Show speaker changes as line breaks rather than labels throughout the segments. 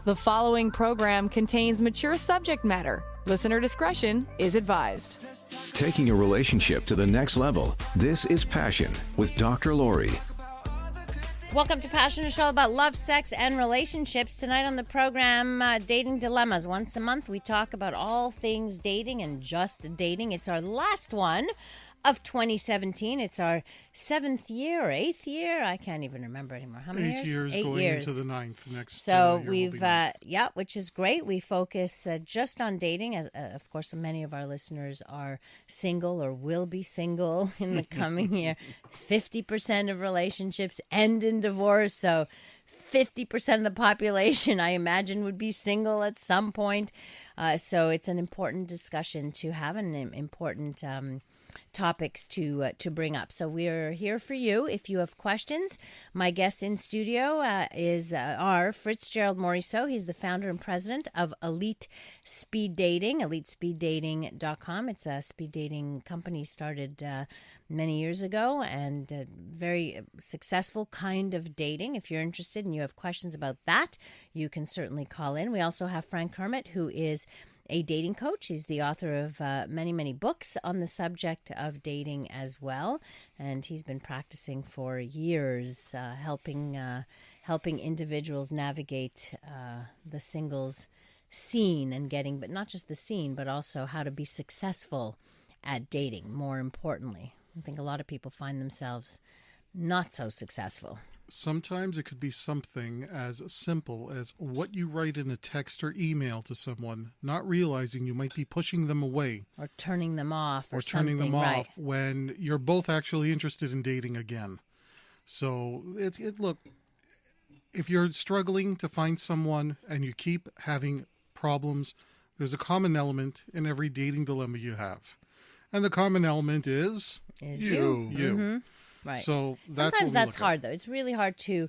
The following program contains mature subject matter. Listener discretion is advised.
Taking a relationship to the next level. This is Passion with Dr. Laurie.
Welcome to Passion, a show about love, sex, and relationships. Tonight on the program, Dating Dilemmas. Once a month, we talk about all things dating and just dating. It's our last one of 2017. It's our 7th year or 8th year. I can't even remember anymore. How many years?
8 years. 8
going
years. Into the 9th next
So
year
we've, which is great. We focus just on dating. As of course, many of our listeners are single or will be single in the coming year. 50% of relationships end in divorce. So 50% of the population, I imagine, would be single at some point. So it's an important discussion to have, an important topics to bring up. So we're here for you if you have questions. My guest in studio is our fritz-gerald Morisseau. He's the founder and president of Elite Speed Dating, elitespeeddating.com. It's a speed dating company started many years ago, and a very successful kind of dating. If you're interested and you have questions about that, you can certainly call in. We also have Frank Kermit, who is a dating coach. He's the author of many, many books on the subject of dating as well. And he's been practicing for years, helping individuals navigate the singles scene and getting, but not just the scene, but also how to be successful at dating, more importantly. I think a lot of people find themselves not so successful.
Sometimes it could be something as simple as what you write in a text or email to someone, not realizing you might be pushing them away.
Or turning them off or
turning them off
right.
When you're both actually interested in dating again. So look, if you're struggling to find someone and you keep having problems, there's a common element in every dating dilemma you have. And the common element is you.
Mm-hmm. Right.
So
sometimes that's hard, though. It's really hard to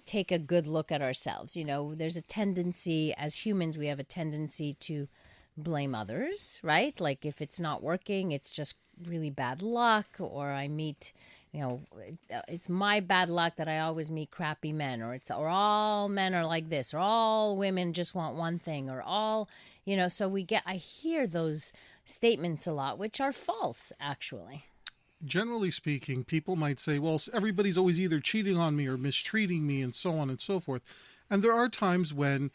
take a good look at ourselves. You know, there's a tendency, as humans, we have a tendency to blame others, right? Like if it's not working, it's just really bad luck, or I meet, it's my bad luck that I always meet crappy men, or all men are like this, or all women just want one thing, or all, so I hear those statements a lot, which are false, actually.
Generally speaking, people might say, well, everybody's always either cheating on me or mistreating me and so on and so forth. And there are times when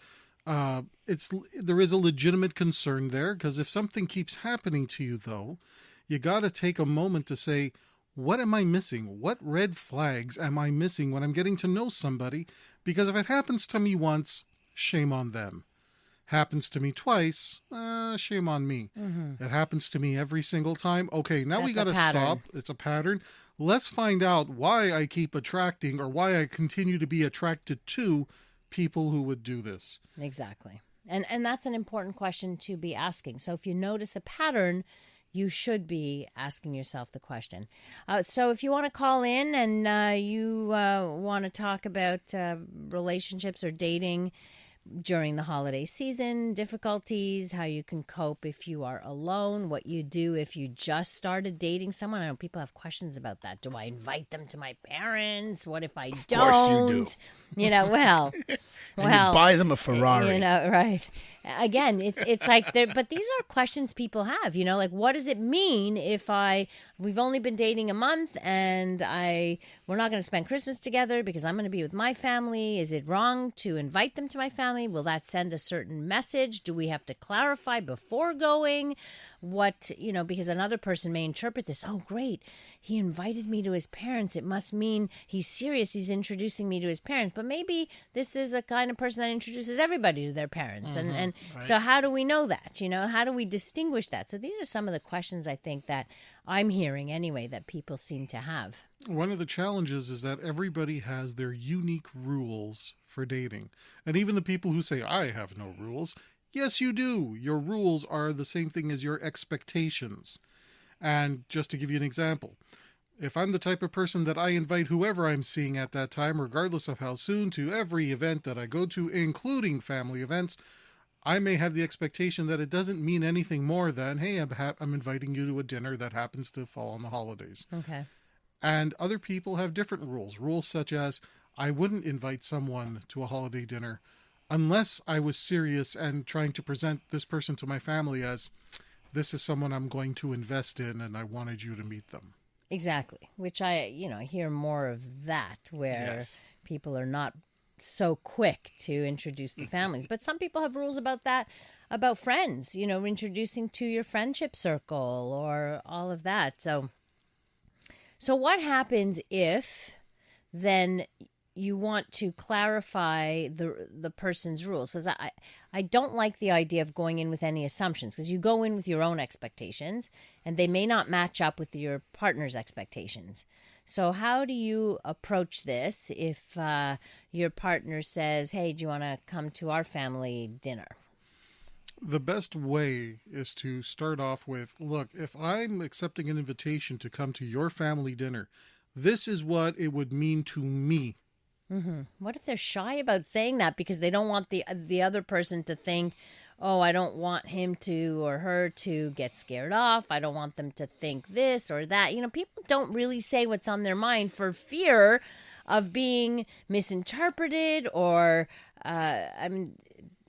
there is a legitimate concern there, because if something keeps happening to you, though, you got to take a moment to say, what am I missing? What red flags am I missing when I'm getting to know somebody? Because if it happens to me once, shame on them. Happens to me twice, shame on me. Mm-hmm. It happens to me every single time. Okay, now we got to stop. It's a pattern. Let's find out why I keep attracting, or why I continue to be attracted to people who would do this.
Exactly. And that's an important question to be asking. So if you notice a pattern, you should be asking yourself the question. So if you want to call in and you want to talk about relationships or dating during the holiday season, difficulties, how you can cope if you are alone, what you do if you just started dating someone. I know people have questions about that. Do I invite them to my parents? What if I don't?
Of course you do.
Well,
and you buy them a Ferrari.
Right. Again, it's like, but these are questions people have, like, what does it mean if we've only been dating a month and we're not going to spend Christmas together because I'm going to be with my family? Is it wrong to invite them to my family? Will that send a certain message? Do we have to clarify before going? What, because another person may interpret this, oh, great, he invited me to his parents. It must mean he's serious. He's introducing me to his parents. But maybe this is a kind of person that introduces everybody to their parents. Mm-hmm. And
right.
So how do we know that? How do we distinguish that? So these are some of the questions I think that I'm hearing anyway that people seem to have.
One of the challenges is that everybody has their unique rules for dating. And even the people who say, I have no rules, yes, you do. Your rules are the same thing as your expectations. And just to give you an example, if I'm the type of person that I invite whoever I'm seeing at that time, regardless of how soon, to every event that I go to, including family events, I may have the expectation that it doesn't mean anything more than, hey, I'm inviting you to a dinner that happens to fall on the holidays.
Okay.
And other people have different rules. Rules such as, I wouldn't invite someone to a holiday dinner unless I was serious and trying to present this person to my family as, this is someone I'm going to invest in and I wanted you to meet them.
Exactly. Which I hear more of that, where people are not so quick to introduce the families. But some people have rules about that, about friends, introducing to your friendship circle or all of that. So what happens if then you want to clarify the person's rules? Because I don't like the idea of going in with any assumptions, because you go in with your own expectations and they may not match up with your partner's expectations. So how do you approach this if your partner says, hey, do you want to come to our family dinner?
The best way is to start off with, look, if I'm accepting an invitation to come to your family dinner, this is what it would mean to me.
Mm-hmm. What if they're shy about saying that because they don't want the other person to think, oh, I don't want him to or her to get scared off. I don't want them to think this or that. People don't really say what's on their mind for fear of being misinterpreted or, I don't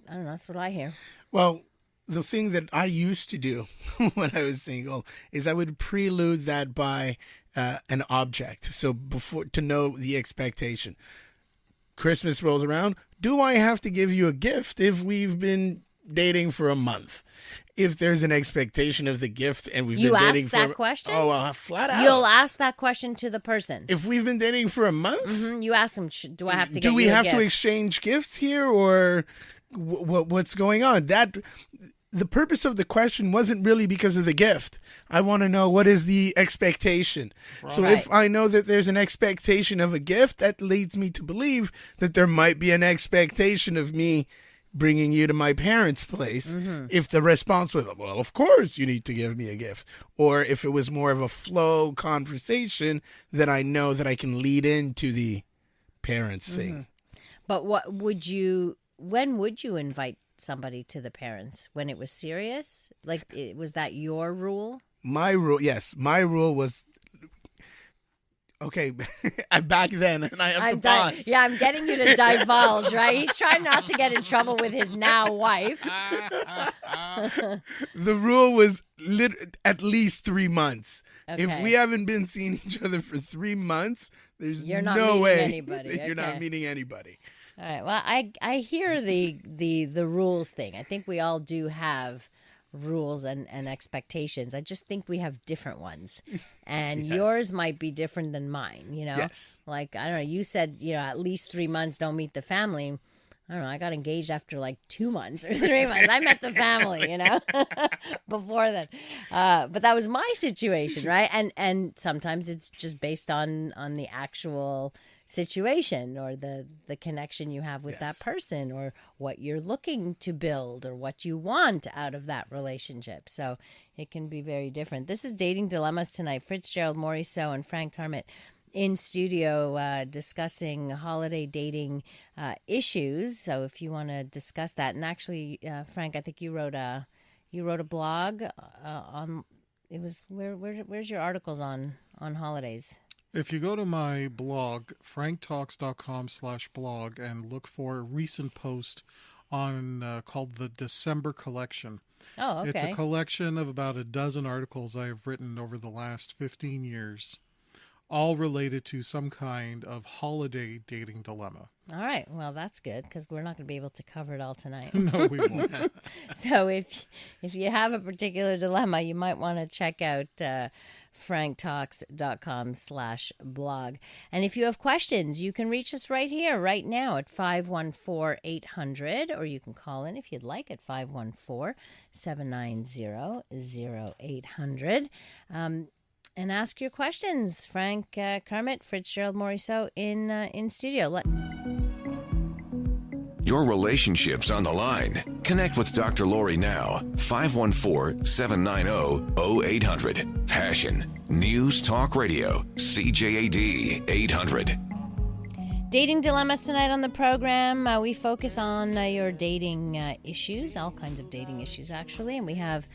know, that's what I hear.
Well, the thing that I used to do when I was single is I would prelude that by an object. So before, to know the expectation. Christmas rolls around. Do I have to give you a gift if we've been dating for a month? If there's an expectation of the gift and we've been dating for... You ask
that question?
Oh, flat out.
You'll ask that question to the person.
If we've been dating for a month?
Mm-hmm. You ask them, do I have to get you a gift?
Do we have to exchange gifts here, or what's going on? The purpose of the question wasn't really because of the gift. I want to know, what is the expectation? Right. So if I know that there's an expectation of a gift, that leads me to believe that there might be an expectation of me bringing you to my parents' place. Mm-hmm. If the response was, well, of course you need to give me a gift. Or if it was more of a flow conversation, then I know that I can lead into the parents thing.
But when would you invite somebody to the parents? When it was serious? Was that your rule?
My rule, yes. My rule was, okay, I'm back then and I have to pause.
Yeah, I'm getting you to divulge, right? He's trying not to get in trouble with his now wife.
The rule was at least 3 months.
Okay.
If we haven't been seeing each other for 3 months, there's
You're not
no
meeting
way
anybody.
that you're
Okay.
not meeting anybody.
All right. Well, I hear the rules thing. I think we all do have rules and expectations. I just think we have different ones. And yours might be different than mine,
Yes.
Like, I don't know, you said, at least 3 months don't meet the family. I don't know, I got engaged after 2 months or 3 months. I met the family, before then. But that was my situation, right? And sometimes it's just based on the actual situation or the connection you have with that person or what you're looking to build or what you want out of that relationship. So it can be very different. This is Dating Dilemmas tonight. Fritz-Gerald, Morisot, and Frank Kermit in studio discussing holiday dating issues. So if you want to discuss that, and actually, Frank, I think you wrote a blog on. It was where's your articles on holidays?
If you go to my blog, franktalks.com/blog, and look for a recent post on called the December Collection.
Oh, okay.
It's a collection of about a dozen articles I have written over the last 15 years, all related to some kind of holiday dating dilemma.
All right. Well, that's good because we're not going to be able to cover it all tonight.
No, we won't.
So if you have a particular dilemma, you might want to check out franktalks.com/blog. And if you have questions, you can reach us right here, right now at 514-800, or you can call in if you'd like at 514-790-0800. And ask your questions. Frank Kermit, Fritz-Gerald, Morisot in studio.
Your relationship's on the line. Connect with Dr. Laurie now. 514-790-0800. Passion. News Talk Radio. CJAD 800.
Dating dilemmas tonight on the program. We focus on your dating issues, all kinds of dating issues, actually. And we have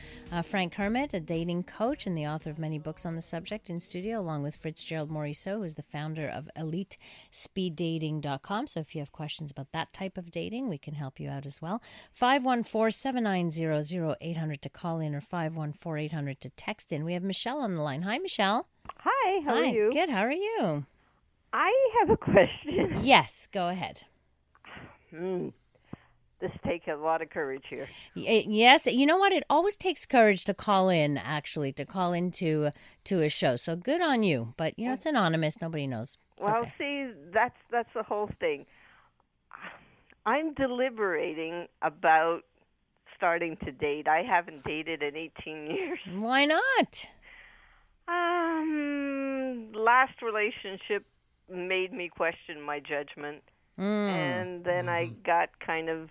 Frank Kermit, a dating coach and the author of many books on the subject, in studio, along with fritz-gerald Morisseau, who is the founder of EliteSpeedDating.com. So if you have questions about that type of dating, we can help you out as well. 514-790-0800 to call in, or 514-800 to text in. We have Michelle on the line. Hi, Michelle.
Hi, how are you?
Good. How are you?
I have a question.
Yes, go ahead.
This takes a lot of courage here.
Yes, you know what? It always takes courage to call in, actually, to call into a show. So good on you. But, it's anonymous. Nobody knows. It's
well,
okay.
see, that's the whole thing. I'm deliberating about starting to date. I haven't dated in 18 years.
Why not?
Last relationship made me question my judgment. And then I got kind of,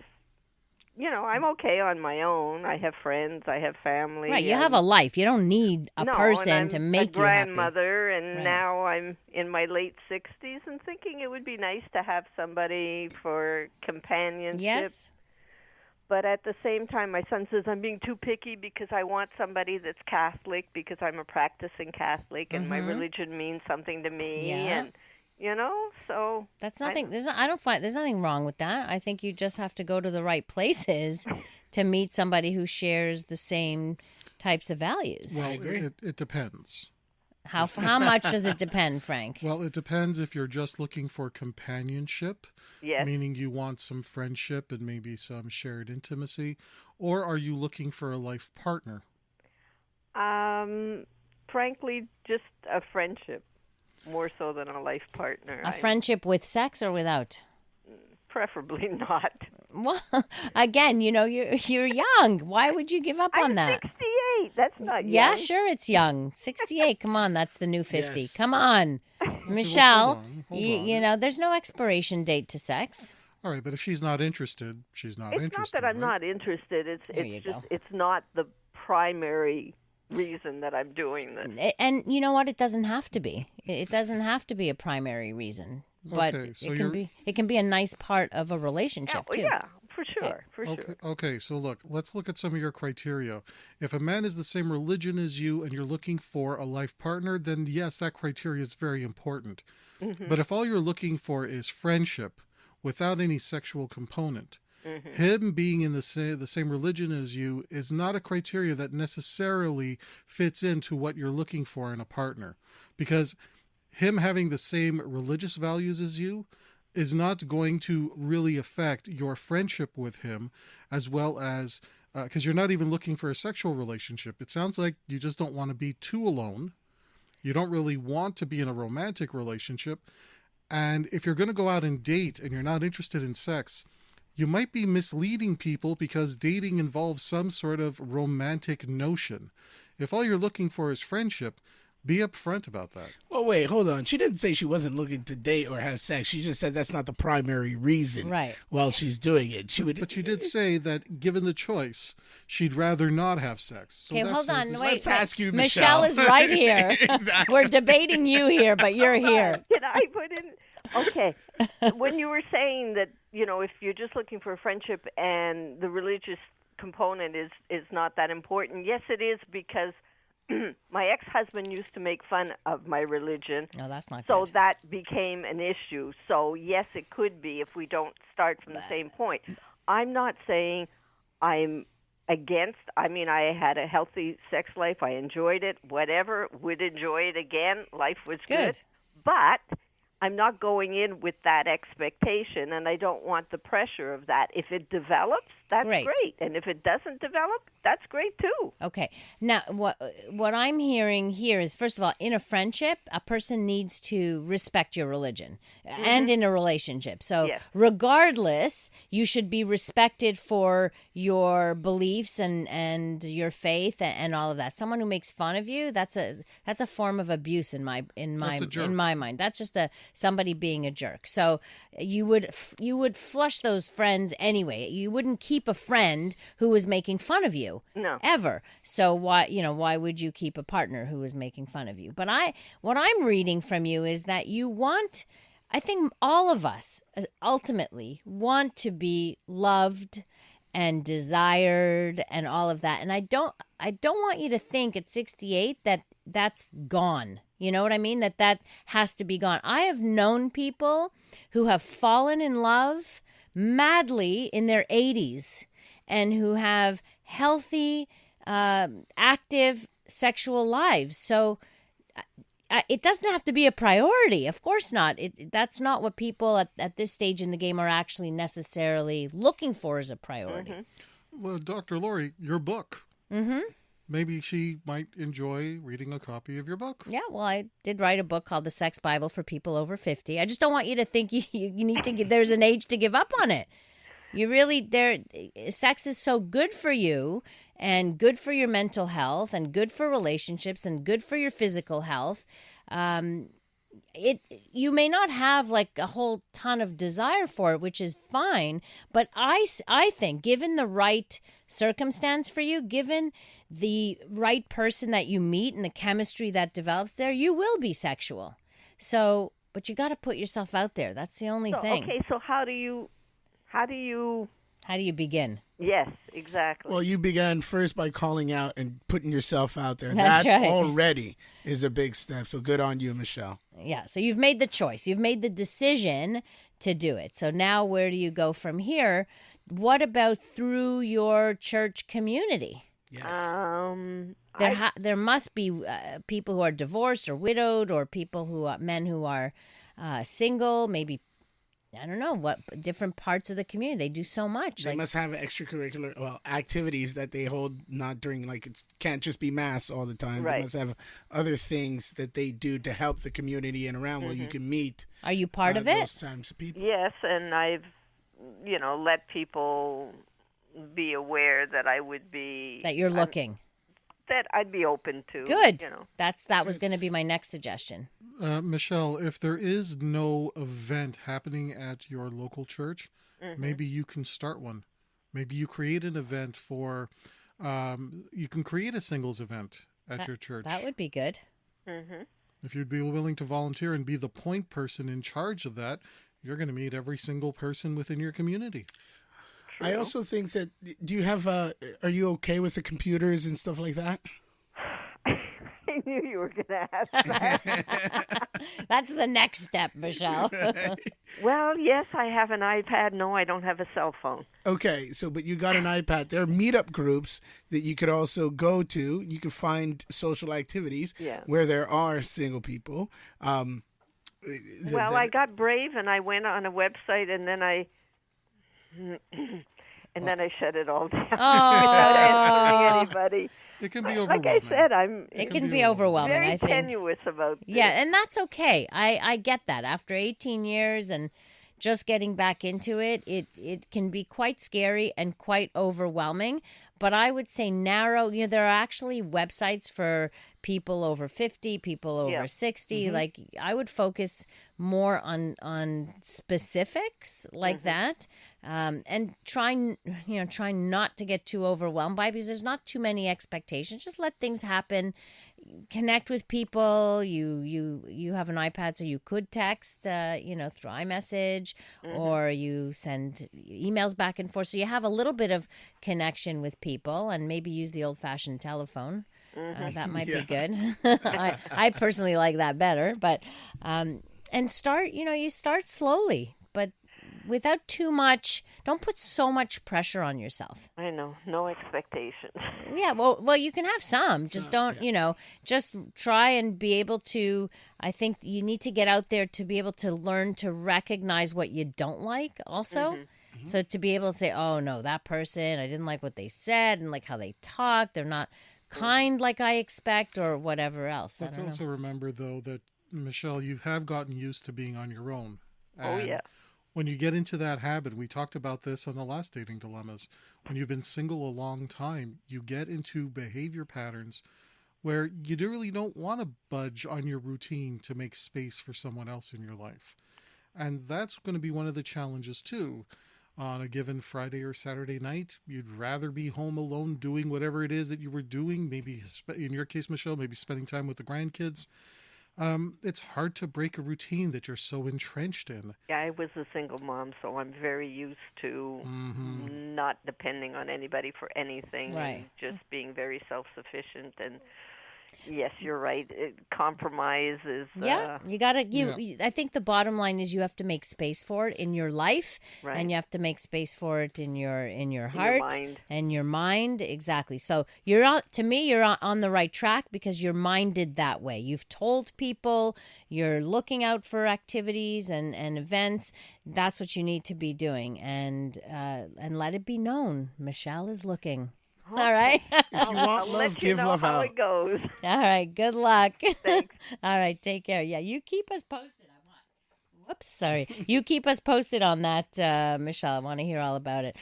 I'm okay on my own. I have friends, I have family.
Right, you have a life. You don't need a person to make you happy.
I'm a grandmother, and now I'm in my late 60s and thinking it would be nice to have somebody for companionship.
Yes.
But at the same time, my son says I'm being too picky because I want somebody that's Catholic, because I'm a practicing Catholic and my religion means something to me.
Yeah.
And so
that's nothing. I don't find there's nothing wrong with that. I think you just have to go to the right places to meet somebody who shares the same types of values.
Well, it depends.
How much does it depend, Frank?
Well, it depends if you're just looking for companionship,
yes.
meaning you want some friendship and maybe some shared intimacy, or are you looking for a life partner?
Frankly, just a friendship, more so than a life partner.
A friendship with sex or without?
Preferably not.
Well, again, you're young. Why would you give up on that?
68. That's not young.
Yeah, sure, it's young. 68. Come on, that's the new 50.
Yes.
Come on, Michelle.
Hold on.
There's no expiration date to sex.
All right, but if she's not interested, she's not interested.
It's not that I'm not interested. It's not the primary reason that I'm doing this.
And you know what? It doesn't have to be. It doesn't have to be a primary reason. But
Okay, so
it can be a nice part of a relationship too.
Yeah, for sure, sure.
Okay, so let's look at some of your criteria. If a man is the same religion as you and you're looking for a life partner, then yes, that criteria is very important. But if all you're looking for is friendship without any sexual component, him being in the same religion as you is not a criteria that necessarily fits into what you're looking for in a partner, because him having the same religious values as you is not going to really affect your friendship with him, as well as because you're not even looking for a sexual relationship. It sounds like you just don't want to be too alone. You don't really want to be in a romantic relationship. And if you're going to go out and date and you're not interested in sex, you might be misleading people, because dating involves some sort of romantic notion. If all you're looking for is friendship, be upfront about that.
Well, wait, hold on. She didn't say she wasn't looking to date or have sex. She just said that's not the primary reason while she's doing it. But
she did say that given the choice, she'd rather not have sex. So
okay, hold on. Wait.
Let's ask you,
Michelle. Michelle is right here. Exactly. We're debating you here, but you're here.
Can I put in? Okay. When you were saying that, if you're just looking for a friendship and the religious component is not that important, yes, it is, because my ex-husband used to make fun of my religion.
No, that's not
so
good.
That became an issue. So, yes, it could be if we don't start from the same point. I'm not saying I'm against. I mean, I had a healthy sex life. I enjoyed it. Whatever. Would enjoy it again. Life was good. But I'm not going in with that expectation, and I don't want the pressure of that. If it develops, that's great. And if it doesn't develop, that's great too.
Okay. Now, what I'm hearing here is, first of all, in a friendship, a person needs to respect your religion, and in a relationship. So regardless, you should be respected for your beliefs and your faith and all of that. Someone who makes fun of you, that's a form of abuse in my mind. That's just somebody being a jerk. So you would flush those friends anyway. You wouldn't keep a friend who was making fun of you.
No.
Ever. So why would you keep a partner who is making fun of you? But what I'm reading from you is that you want I think all of us ultimately want to be loved and desired and all of that. And I don't want you to think at 68 that that's gone. You know what I mean? That has to be gone. I have known people who have fallen in love madly in their 80s and who have healthy, active sexual lives. So it doesn't have to be a priority. Of course not. That's not what people at this stage in the game are actually necessarily looking for as a priority.
Well, Dr. Laurie, your book.
Mm-hmm.
Maybe she might enjoy reading a copy of your book.
Yeah, well, I did write a book called The Sex Bible for people over 50. I just don't want you to think you need to there's an age to give up on it. You really, sex is so good for you and good for your mental health and good for relationships and good for your physical health. You may not have like a whole ton of desire for it, which is fine. But I think given the right circumstance for you, given the right person that you meet and the chemistry that develops there, you will be sexual. So, but you got to put yourself out there. That's the only thing.
Okay, so how do you
begin?
Yes, exactly.
Well, you began first by calling out and putting yourself out there.
That's
that
right.
already is a big step. So good on you, Michelle.
Yeah, so you've made the choice. You've made the decision to do it. So now where do you go from here? What about through your church community?
Yes.
There must be people who are divorced or widowed, or people who are men who are single, maybe, I don't know, what different parts of the community. They do so much.
They must have extracurricular activities that they hold, not during, like, it can't just be mass all the time.
Right.
They must have other things that they do to help the community and around where you can meet.
Are you part of it?
Those types of people.
Yes, and I've, let people be aware that I would be...
That you're looking.
That I'd be open to.
Good. That was going to be my next suggestion.
Michelle, if there is no event happening at your local church, maybe you can start one. Maybe you create an event for, you can create a singles event at your church.
That would be good.
Mm-hmm.
If you'd be willing to volunteer and be the point person in charge of that, you're going to meet every single person within your community.
I also think that, do you have, are you okay with the computers and stuff like that?
I knew you were going to ask that.
That's the next step, Michelle.
Well, yes, I have an iPad. No, I don't have a cell phone.
Okay, but you got an iPad. There are meetup groups that you could also go to. You could find social activities where there are single people.
I got brave and I went on a website and then I shut it all down without answering anybody.
It can be overwhelming.
Like I said,
it can be overwhelming.
Very
I think.
tenuous about this.
Yeah, and that's okay. I get that. After 18 years and just getting back into it, it can be quite scary and quite overwhelming. But I would say narrow. There are actually websites for people over 50, people over 60.
Mm-hmm.
Like, I would focus more on specifics like that, and try not to get too overwhelmed by it, because there's not too many expectations. Just let things happen. Connect with people. You have an iPad, so you could text, through iMessage, or you send emails back and forth. So you have a little bit of connection with people, and maybe use the old-fashioned telephone. That might be good. I personally like that better. But and start. You start slowly, but without too much. Don't put so much pressure on yourself.
I know, no expectations.
Yeah, well, you can have some. Just don't, just try and be able to. I think you need to get out there to be able to learn to recognize what you don't like also. So to be able to say, oh, no, that person, I didn't like what they said and like how they talk. They're not kind like I expect, or whatever else.
Let's also remember, though, that, Michelle, you have gotten used to being on your own. And when you get into that habit, we talked about this on the last Dating Dilemmas, when you've been single a long time, you get into behavior patterns where you really don't want to budge on your routine to make space for someone else in your life. And that's going to be one of the challenges, too. On a given Friday or Saturday night, you'd rather be home alone doing whatever it is that you were doing. Maybe, in your case, Michelle, maybe spending time with the grandkids. it's hard to break a routine that you're so entrenched in.
Yeah, I was a single mom, so I'm very used to not depending on anybody for anything,
Right.
and just being very self-sufficient. And yes, you're right. Compromise is
Yeah, you gotta. I think the bottom line is you have to make space for it in your life,
Right.
and you have to make space for it in your
your
heart
mind.
and your mind. Exactly. So you're on. To me, you're on the right track because you're minded that way. You've told people you're looking out for activities and events. That's what you need to be doing, and let it be known. Michelle is looking. All right.
If you
I'll
want love,
let you
give
know
love
how
out.
it goes.
All right. Good luck.
Thanks.
All right. Take care. Yeah, you keep us posted. Whoops, sorry. You keep us posted on that, Michelle. I want to hear all about it.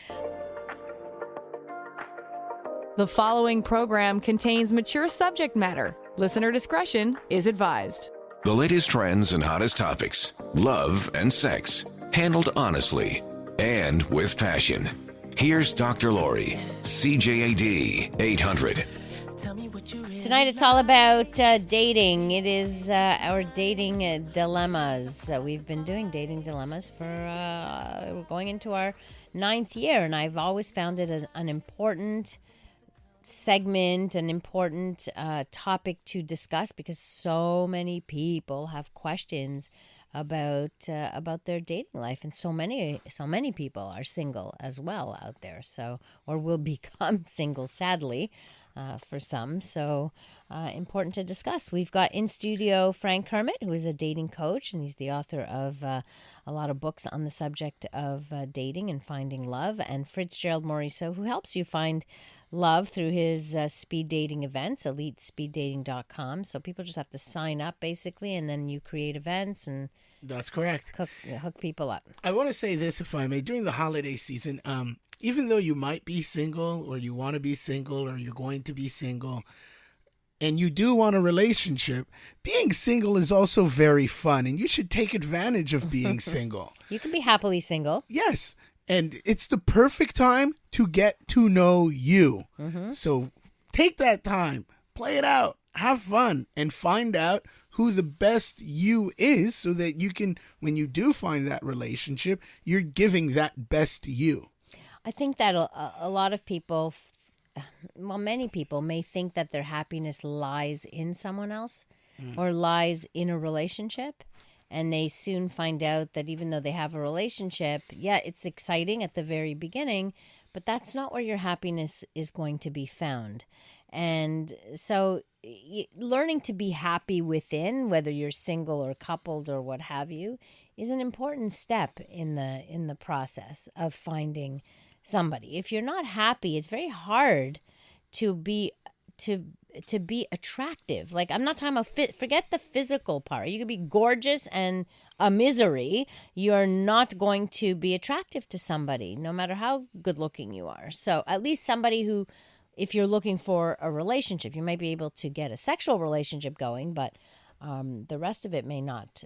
The following program contains mature subject matter. Listener discretion is advised.
The latest trends and hottest topics, love and sex, handled honestly and with passion. Here's Dr. Laurie, CJAD 800.
Tonight it's all about dating. It is our dating dilemmas. We've been doing dating dilemmas for we're going into our 9th year, and I've always found it as an important segment, an important topic to discuss because so many people have questions about their dating life, and so many people are single as well out there. So, or will become single, sadly, for some. So, important to discuss. We've got in studio Frank Kermit, who is a dating coach, and he's the author of a lot of books on the subject of dating and finding love, and fritz-gerald, who helps you find love through his speed dating events, elitespeeddating.com. So people just have to sign up basically, and then you create events and
That's correct.
hook people up.
I want to say this, if I may. During the holiday season, even though you might be single or you want to be single or you're going to be single and you do want a relationship, being single is also very fun, and you should take advantage of being single.
You can be happily single.
Yes. And it's the perfect time to get to know you. So take that time, play it out, have fun, and find out who the best you is so that you can, when you do find that relationship, you're giving that best you.
I think that a lot of people, many people may think that their happiness lies in someone else or lies in a relationship. And they soon find out that even though they have a relationship, yeah, it's exciting at the very beginning, but that's not where your happiness is going to be found. And so learning to be happy within, whether you're single or coupled or what have you, is an important step in the process of finding somebody. If you're not happy, it's very hard to be attractive. Like, I'm not talking about forget the physical part. You could be gorgeous and a misery. You're not going to be attractive to somebody, no matter how good looking you are. So at least somebody who, if you're looking for a relationship, you might be able to get a sexual relationship going, but the rest of it may not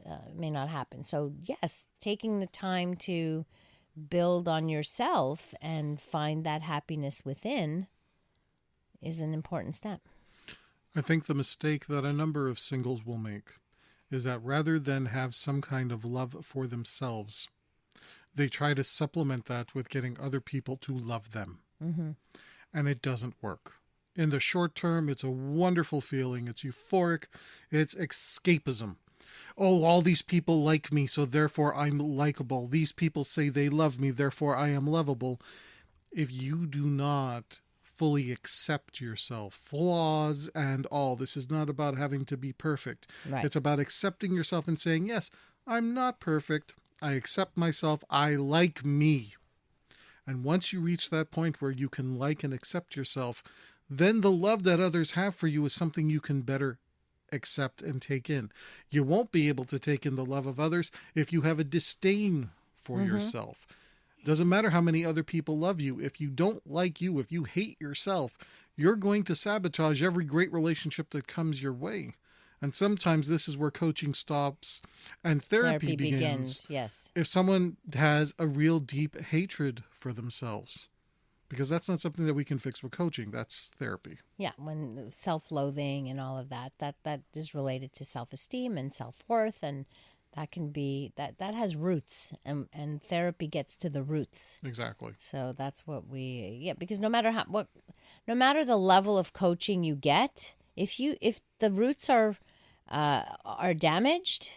happen. So yes, taking the time to build on yourself and find that happiness within is an important step.
I think the mistake that a number of singles will make is that rather than have some kind of love for themselves, they try to supplement that with getting other people to love them. And it doesn't work. In the short term, it's a wonderful feeling. It's euphoric. It's escapism. Oh, all these people like me, so therefore I'm likable. These people say they love me, therefore I am lovable. If you do not fully accept yourself, flaws and all, this is not about having to be perfect.
Right.
It's about accepting yourself and saying, yes, I'm not perfect. I accept myself. I like me. And once you reach that point where you can like and accept yourself, then the love that others have for you is something you can better accept and take in. You won't be able to take in the love of others if you have a disdain for yourself. Doesn't matter how many other people love you. If you don't like you, if you hate yourself, you're going to sabotage every great relationship that comes your way. And sometimes this is where coaching stops and therapy begins.
Yes.
If someone has a real deep hatred for themselves, because that's not something that we can fix with coaching. That's therapy.
Yeah, when self-loathing and all of that is related to self-esteem and self-worth, and that can be that has roots, and therapy gets to the roots.
Exactly.
So that's what because no matter the level of coaching you get, if the roots are damaged,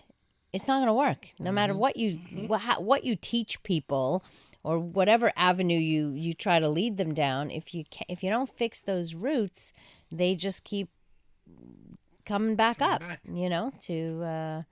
it's not going to work. No matter what you teach people, or whatever avenue you try to lead them down, if you don't fix those roots, they just keep coming back up, to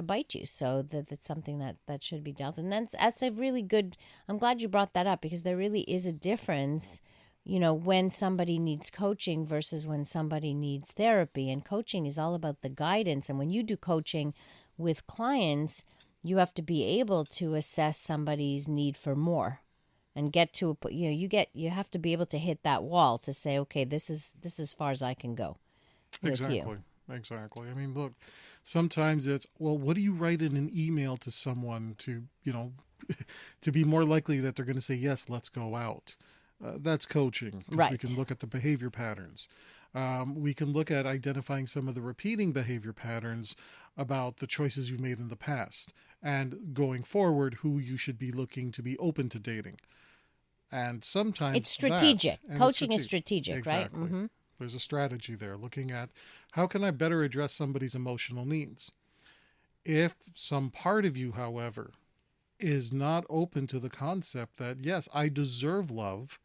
bite you. So that's something that should be dealt with. And that's a really good, I'm glad you brought that up, because there really is a difference, when somebody needs coaching versus when somebody needs therapy. And coaching is all about the guidance. And when you do coaching with clients, you have to be able to assess somebody's need for more, and get to you have to be able to hit that wall to say, okay, this is as far as I can go with you.
Exactly. I mean, look, sometimes it's, well, what do you write in an email to someone to to be more likely that they're going to say yes, let's go out. That's coaching.
Right.
We can look at the behavior patterns. We can look at identifying some of the repeating behavior patterns about the choices you've made in the past, and going forward, who you should be looking to be open to dating. And sometimes
it's strategic. Coaching is strategic,
exactly.
Right? Mm-hmm.
There's a strategy there, looking at how can I better address somebody's emotional needs. If some part of you, however, is not open to the concept that, yes, I deserve love,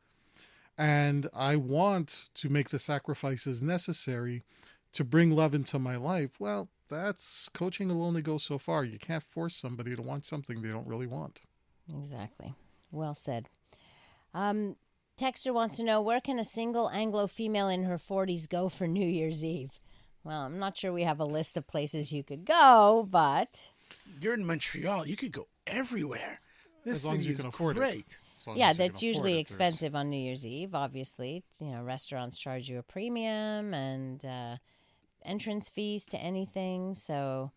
and I want to make the sacrifices necessary to bring love into my life, well, that's coaching will only go so far. You can't force somebody to want something they don't really want.
Exactly. Well said. Texter wants to know, where can a single Anglo female in her 40s go for New Year's Eve? Well, I'm not sure we have a list of places you could go, but...
You're in Montreal. You could go everywhere. This
as long as you can afford
great.
it.
Yeah, that's usually expensive on New Year's Eve, obviously. Restaurants charge you a premium and entrance fees to anything. So,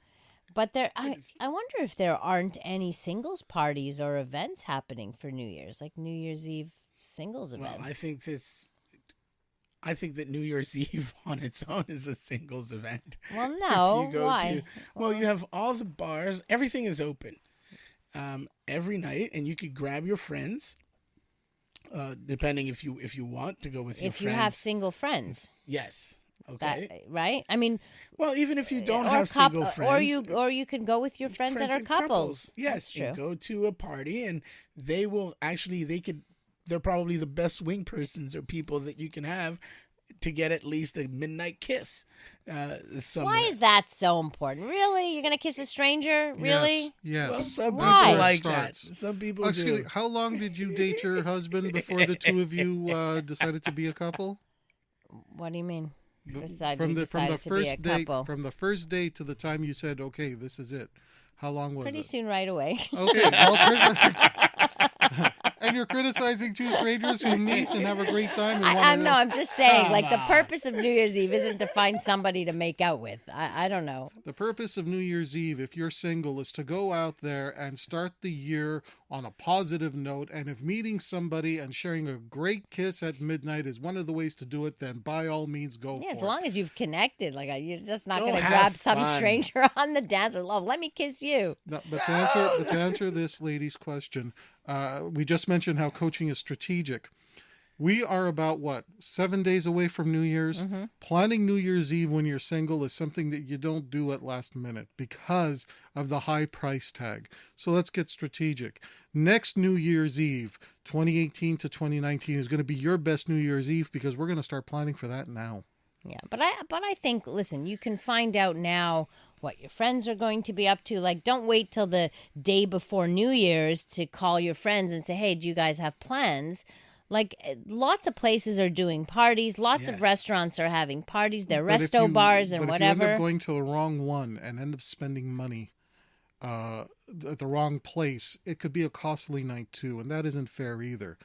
but I wonder if there aren't any singles parties or events happening for New Year's, like New Year's Eve singles events.
Well, I think that New Year's Eve on its own is a singles event.
Well, no, why?
You have all the bars. Everything is open every night, and you could grab your friends, depending if you want to go with your friends. If you
have single friends.
Yes. Okay.
Right? I mean,
well, even if you don't have single friends,
or you can go with your friends that are couples.
Yes, you go to a party, and they will actually they're probably the best wing persons or people that you can have to get at least a midnight kiss. Somewhere.
Why is that so important? Really? You're going to kiss a stranger? Really?
Yes.
Well, some
Why?
people like that. Some people do.
Excuse me, how long did you date your husband before the two of you decided to be a couple?
What do you mean?
From the first date to the time you said, okay, this is it. How long was it?
Pretty soon, right away.
Okay. And you're criticizing two strangers who meet and have a great time.
No, I'm just saying, the purpose of New Year's Eve isn't to find somebody to make out with. I don't know.
The purpose of New Year's Eve, if you're single, is to go out there and start the year on a positive note. And if meeting somebody and sharing a great kiss at midnight is one of the ways to do it, then by all means go for it.
As long as you've connected. You're just not going to grab some stranger on the dance or love. Let me kiss you.
No, but to answer this lady's question, we just mentioned how coaching is strategic. We are about 7 days away from New Year's. Mm-hmm. Planning New Year's Eve when you're single is something that you don't do at last minute because of the high price tag. So let's get strategic. Next New Year's Eve, 2018 to 2019, is going to be your best New Year's Eve because we're going to start planning for that now.
Yeah, but I think, listen, you can find out now what your friends are going to be up to. Don't wait till the day before New Year's to call your friends and say, hey, do you guys have plans? Lots of places are doing parties. Lots of restaurants are having parties. They're resto bars and whatever.
If you end up going to the wrong one and end up spending money at the wrong place, it could be a costly night too, and that isn't fair either.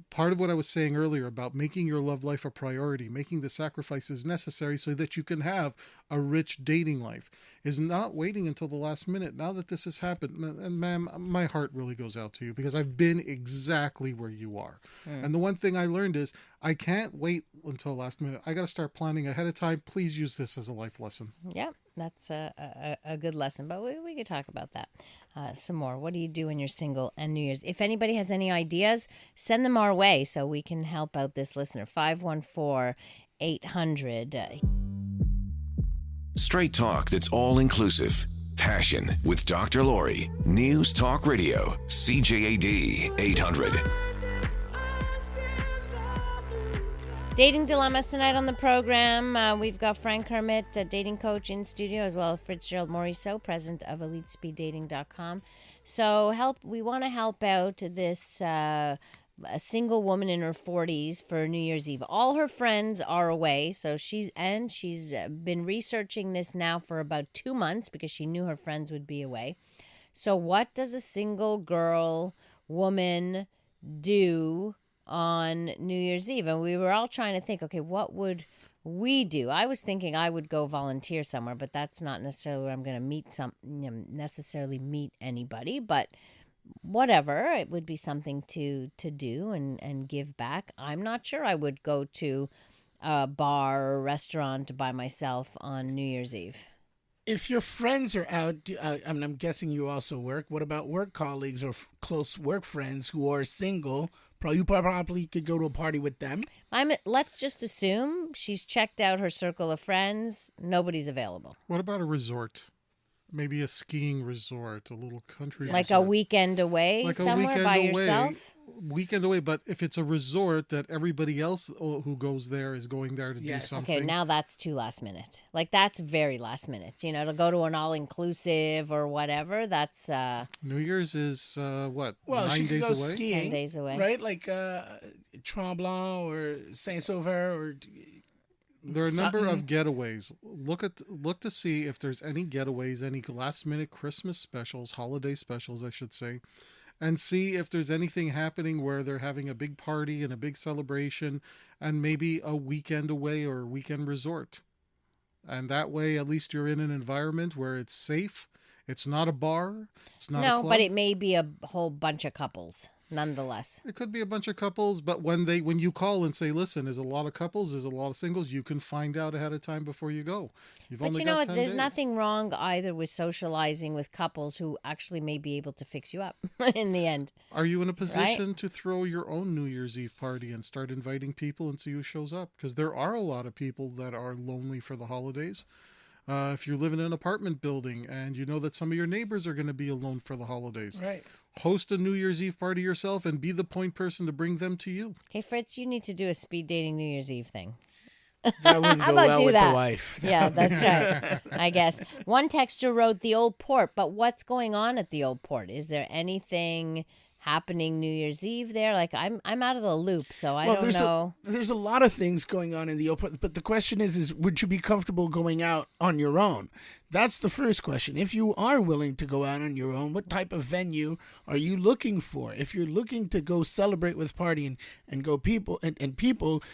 part of what I was saying earlier about making your love life a priority, making the sacrifices necessary so that you can have a rich dating life, is not waiting until the last minute. Now that this has happened, and ma'am, my heart really goes out to you because I've been exactly where you are. And the one thing I learned is I can't wait until last minute. I got to start planning ahead of time. Please use this as a life lesson.
Yeah, that's a good lesson, but we could talk about that some more. What do you do when you're single and New Year's? If anybody has any ideas, send them our way so we can help out this listener. 514-800.
Straight talk that's all inclusive. Passion with Dr. Laurie. News Talk Radio. CJAD 800.
Dating dilemmas tonight on the program. We've got Frank Kermit, a dating coach in studio, as well as fritz-gerald Morisseau, president of EliteSpeedDating.com. So we want to help out this a single woman in her 40s for New Year's Eve. All her friends are away, so she's been researching this now for about 2 months because she knew her friends would be away. So what does a single woman do on New Year's Eve? And we were all trying to think, okay, what would we do? I was thinking I would go volunteer somewhere, but that's not necessarily where I'm going to necessarily meet anybody, but whatever, it would be something to do and give back. I'm not sure I would go to a bar or restaurant by myself on New Year's Eve.
If your friends are out, I'm guessing you also work. What about work colleagues or close work friends who are single? You probably could go to a party with them.
Let's just assume she's checked out her circle of friends. Nobody's available.
What about a resort? Maybe a skiing resort, a little country
like
resort.
A weekend away somewhere by yourself?
Weekend away, but if it's a resort that everybody else who goes there is going there to do something.
Okay, now that's too last minute. Like, that's very last minute. To go to an all-inclusive or whatever, that's...
New Year's is, what,
well,
9
she could
days
go
away?
Skiing. 10 days away.
Right? Like Tremblant or Saint-Sauveur or...
There are a number of getaways. Look to see if there's any getaways, any last-minute Christmas specials, holiday specials, I should say, and see if there's anything happening where they're having a big party and a big celebration and maybe a weekend away or a weekend resort. And that way, at least you're in an environment where it's safe. It's not a bar. It's not a club.
No, but it may be a whole bunch of couples. Nonetheless,
it could be a bunch of couples, but when you call and say, listen, there's a lot of couples, there's a lot of singles, you can find out ahead of time before you go.
But you know what, there's nothing wrong either with socializing with couples who actually may be able to fix you up in the end.
Are you in a position to throw your own New Year's Eve party and start inviting people and see who shows up? Because there are a lot of people that are lonely for the holidays. If you live in an apartment building and you know that some of your neighbors are going to be alone for the holidays.
Right.
Host a New Year's Eve party yourself and be the point person to bring them to you.
Okay, Fritz, you need to do a speed dating New Year's Eve thing.
That wouldn't go well with the wife.
Yeah, that's right, I guess. One texter wrote the Old Port, but what's going on at the Old Port? Is there anything happening New Year's Eve there? Like, I'm out of the loop, so I don't know.
There's a lot of things going on in the Old Port, but the question is would you be comfortable going out on your own? That's the first question. If you are willing to go out on your own, what type of venue are you looking for? If you're looking to go celebrate with party and go people,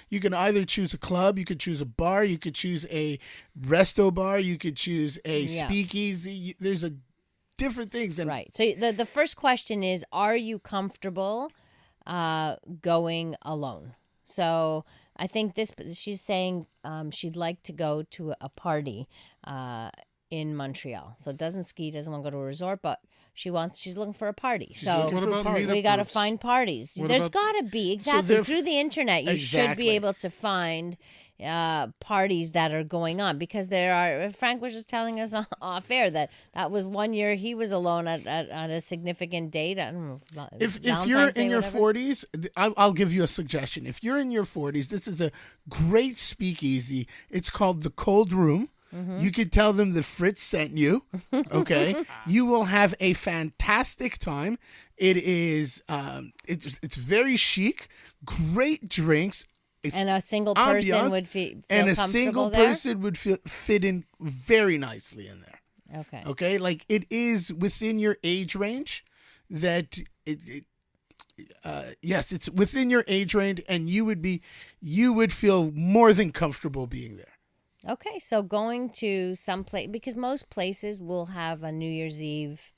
you can either choose a club, you could choose a bar, you could choose a resto bar, you could choose a speakeasy. There's a different things.
Right. So the first question is, are you comfortable going alone? So I think she's saying she'd like to go to a party in Montreal. So doesn't want to go to a resort, but she's looking for a party. So we got to find parties. There's got to be, exactly. So through the internet, you should be able to find parties that are going on, because there are. Frank was just telling us off air that was one year he was alone at a significant date. I don't know,
if you're in your 40s, I'll give you a suggestion. If you're in your 40s, this is a great speakeasy. It's called the Cold Room. Mm-hmm. You could tell them that Fritz sent you. Okay, you will have a fantastic time. It is. It's very chic. Great drinks.
And a single person would feel
and a
comfortable
single
there?
person would fit in very nicely in there.
Okay,
like it is within your age range that yes, it's within your age range, and you would feel more than comfortable being there.
Okay, so going to some place, because most places will have a New Year's Eve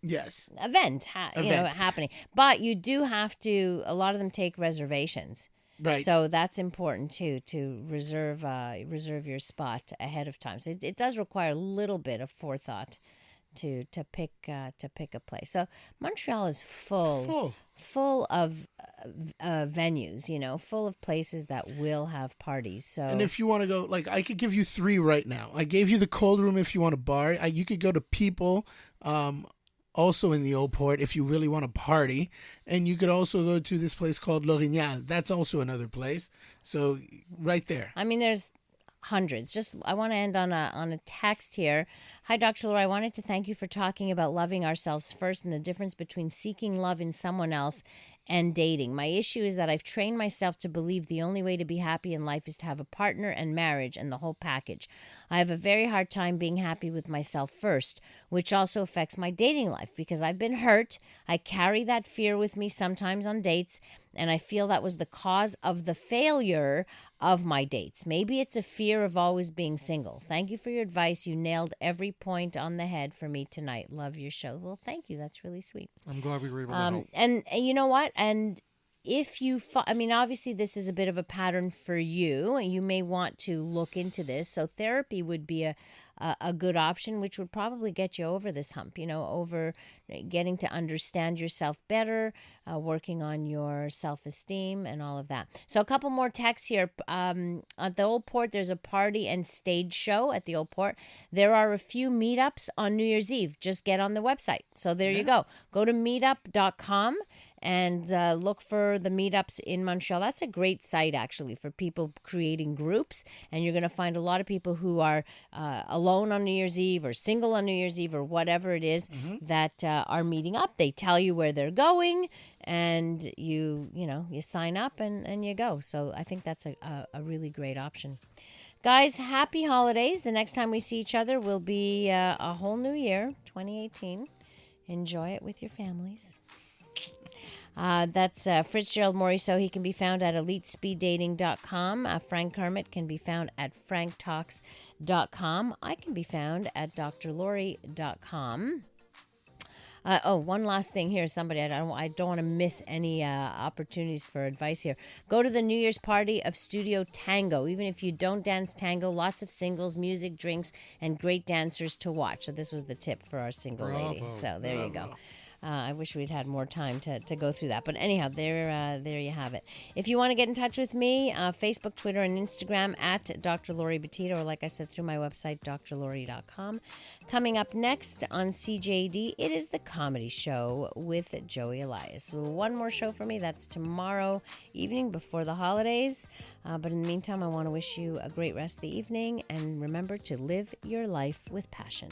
event. Happening, but you do have to. A lot of them take reservations,
right?
So that's important too, to reserve your spot ahead of time. So it does require a little bit of forethought to pick a place. So Montreal is full of venues, full of places that will have parties. So,
and if you want to go, like, I could give you 3 right now. I gave you the Cold Room if you want a bar. You could go to People, also in the Old Port if you really want to party, and you could also go to this place called L'Orignal. That's also another place. So right there.
I mean, there's hundreds. I want to end on a text here. Hi, Dr. Laurie. I wanted to thank you for talking about loving ourselves first and the difference between seeking love in someone else and dating. My issue is that I've trained myself to believe the only way to be happy in life is to have a partner and marriage and the whole package. I have a very hard time being happy with myself first, which also affects my dating life because I've been hurt. I carry that fear with me sometimes on dates, and I feel that was the cause of the failure of my dates. Maybe it's a fear of always being single. Thank you for your advice. You nailed every point on the head for me tonight. Love your show. Well, thank you. That's really sweet.
I'm glad we were able to help.
And you know what? And if you, obviously this is a bit of a pattern for you, and you may want to look into this. So therapy would be a good option, which would probably get you over this hump, over getting to understand yourself better, working on your self-esteem and all of that. So a couple more texts here. At the Old Port, there's a party and stage show at the Old Port. There are a few meetups on New Year's Eve. Just get on the website. So there you go. Go to meetup.com and look for the meetups in Montreal. That's a great site, actually, for people creating groups. And you're going to find a lot of people who are alone on New Year's Eve or single on New Year's Eve or whatever it is that are meeting up. They tell you where they're going, and you sign up and you go. So I think that's a really great option. Guys, happy holidays. The next time we see each other will be a whole new year, 2018. Enjoy it with your families. That's Fritz-Gerald Morisseau. He can be found at elitespeeddating.com. Frank Kermit can be found at franktalks.com. I can be found at drlaurie.com. One last thing here. Somebody, I don't want to miss any opportunities for advice here. Go to the New Year's party of Studio Tango. Even if you don't dance tango, lots of singles, music, drinks, and great dancers to watch. So this was the tip for our single lady. So there you go. I wish we'd had more time to go through that. But anyhow, there you have it. If you want to get in touch with me, Facebook, Twitter, and Instagram at Dr. Laurie Betito, or like I said, through my website, drlaurie.com. Coming up next on CJD, it is The Comedy Show with Joey Elias. So one more show for me. That's tomorrow evening before the holidays. But in the meantime, I want to wish you a great rest of the evening. And remember to live your life with passion.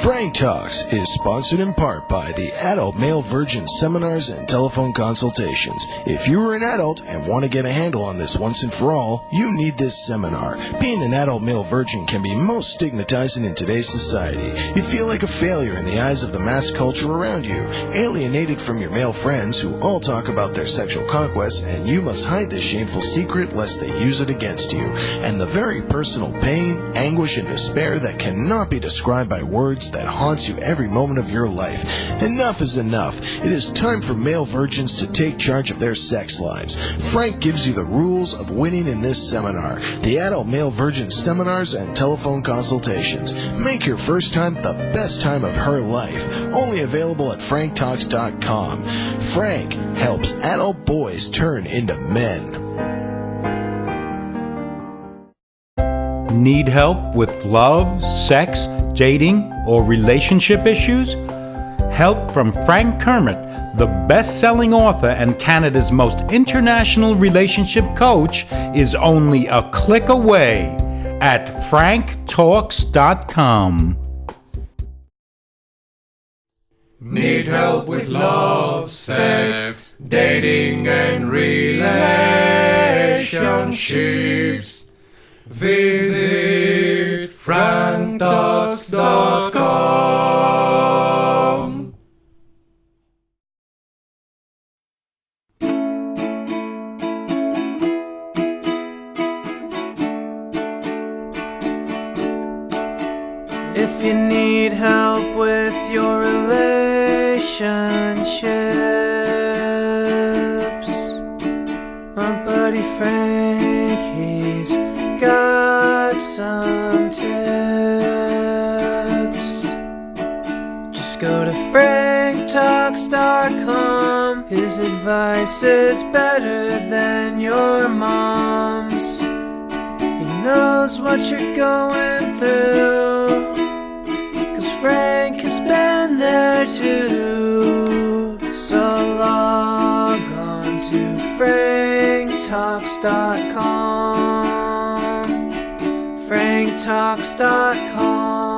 Frank Talks is sponsored in part by the Adult Male Virgin Seminars and Telephone Consultations. If you are an adult and want to get a handle on this once and for all, you need this seminar. Being an adult male virgin can be most stigmatizing in today's society. You feel like a failure in the eyes of the mass culture around you, alienated from your male friends who all talk about their sexual conquests, and you must hide this shameful secret lest they use it against you. And the very personal pain, anguish, and despair that cannot be described by words that haunts you every moment of your life. Enough is enough. It is time for male virgins to take charge of their sex lives. Frank gives you the rules of winning in this seminar. The Adult Male Virgin Seminars and Telephone Consultations. Make your first time the best time of her life. Only available at franktalks.com. Frank helps adult boys turn into men.
Need help with love, sex, dating, or relationship issues? Help from Frank Kermit, the best-selling author and Canada's most international relationship coach, is only a click away at franktalks.com.
Need help with love, sex, dating, and relationships? Visit franktalks.com.
If you need help with your relationships, my buddy Frank, he's got some tips. Just go to franktalks.com. His advice is better than your mom's. He knows what you're going through, 'cause Frank has been there too. So log on to franktalks.com, franktalks.com.